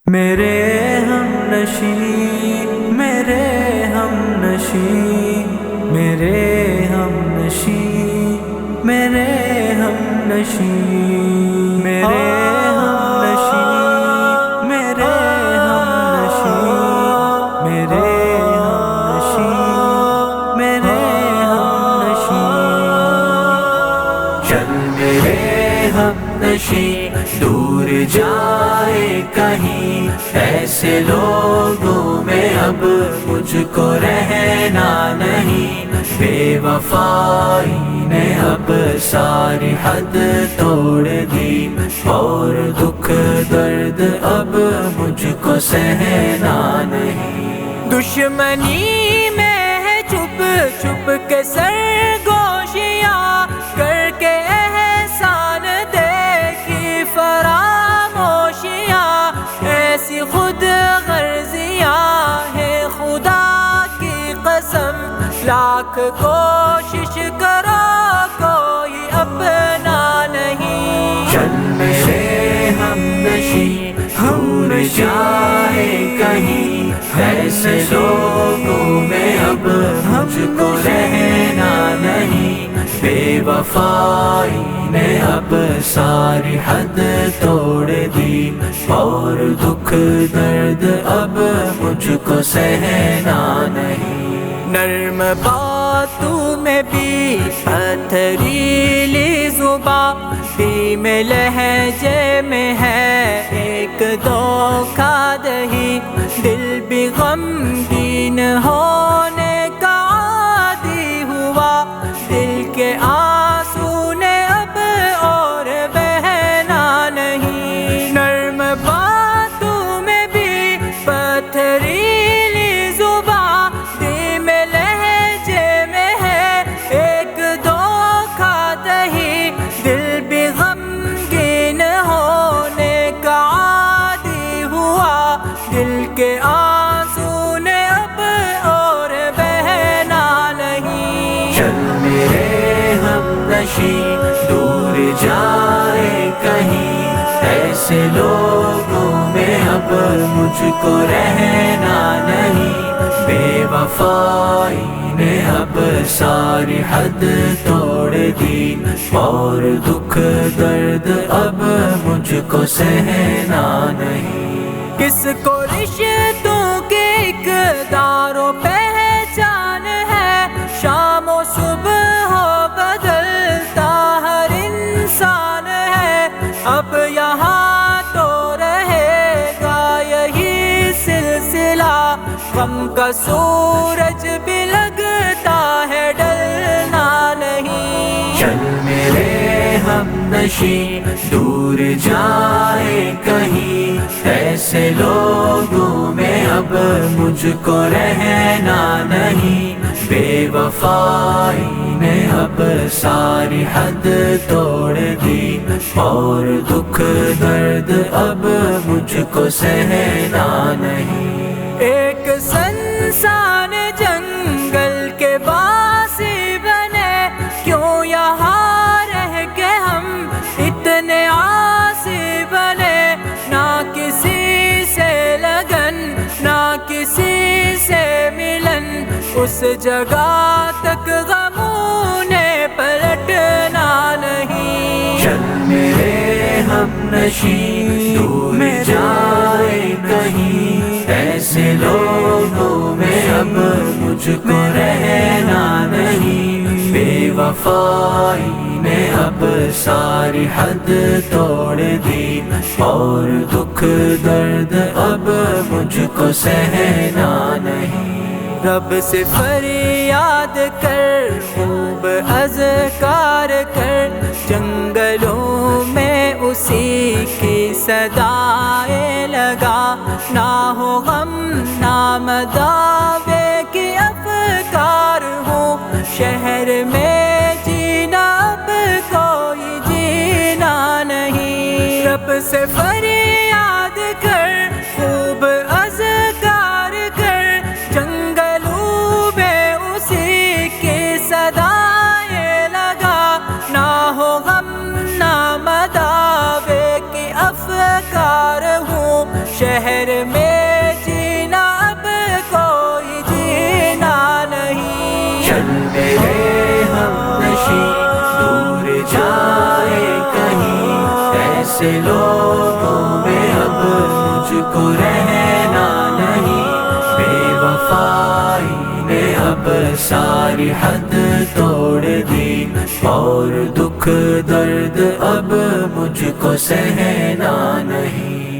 میرے ہم نشیں، میرے ہم نشیں، میرے ہم نشیں، میرے ہم نشیں، میرے ہم نشیں، میرے ہم نشیں، میرے ہم نشیں، میرے ہم نشیں، چل میرے ہم نشیں دور جائے کہیں، ایسے لوگوں میں اب مجھ کو رہنا نہیں، بے وفائی نے اب ساری حد توڑ دی، اور دکھ درد اب مجھ کو سہنا نہیں، دشمنی میں ہے چھپ چھپ کے سرگوشیاں، کر کے احسان دیکھی فراموشیاں، ایسی خود غرضیاں ہے خدا کی قسم، لاکھ کوشش کرو کوئی اپنا نہیں، چل میرے ہم نشیں دور جائے کہیں، ایسے لوگوں میں اب مجھ کو رہنا نہیں، بے وفائی نے اب ساری حد توڑ دی، اور دکھ درد اب مجھ کو سہنا نہیں، نرم باتوں میں بھی پتھریلی زبان، میں لہجے میں ہے ایک دھوکہ دہی، دل بھی غمگین ہونے کا عادی ہوا، دل کے آنسو نے اب اور بہنا نہیں، نرم باتوں میں بھی پتھریلی زبان، میں لہجے میں ہے ایک دھوکہ دہی، دل بھی غمگین ہونے کا عادی ہوا، دل کے آنسو نے اب اور بہنا نہیں، چل میرے ہم نشیں دور جائے کہیں، ایسے لوگوں میں اب مجھ کو رہنا نہیں، بے وفائی نے اب ساری حد توڑ دی، اور دکھ درد اب مجھ کو سہنا نہیں، کس کو رشتوں کے اقدار و پہچان ہے، شام و صبح ہو بدلتا ہر انسان ہے، اب یہاں تو رہے گا یہی سلسلہ، غم کا سورج بھی لگتا ہے ڈلنا نہیں، چل میرے ہم نشیں دور جائے کہیں، ایسے لوگوں میں اب مجھ کو رہنا نہیں، بے وفائی نے اب ساری حد توڑ دی، اور دکھ درد اب مجھ کو سہنا نہیں، ایک سنسان جنگل کے باسی بنے، کیوں یہاں رہ کے ہم اتنے عاصی بنے، نہ کسی سے لگن نہ کسی سے ملن، اس جگہ تک غموں نے پلٹنا نہیں، چل میرے ہم نشیں دور جائے کہیں، ایسے لوگوں میں اب مجھ کو رہنا نہیں، بے وفائی نے اب ساری حد توڑ دی، اور دکھ درد اب مجھ کو سہنا نہیں، رب سے فریاد کر خوب اذکار کر، جنگلوں میں اسی کی صدائیں لگا، نہ ہو غم نہ مداوے کی افکار ہوں، شہر میں جینا اب کوئی جینا نہیں، رب سے فریاد کر خوب اذکار کر، جنگلوں میں اسی کی صدائیں لگا، نہ ہو غم نہ مداوے کی افکار ہوں، شہر شہر میں جینا اب کوئی جینا نہیں. چل میرے ہم نشیں دور جائے کہیں، ایسے لوگوں میں اب مجھ کو رہنا نہیں. بے وفائی نے اب ساری حد توڑ دی، اور دکھ درد اب مجھ کو سہنا نہیں.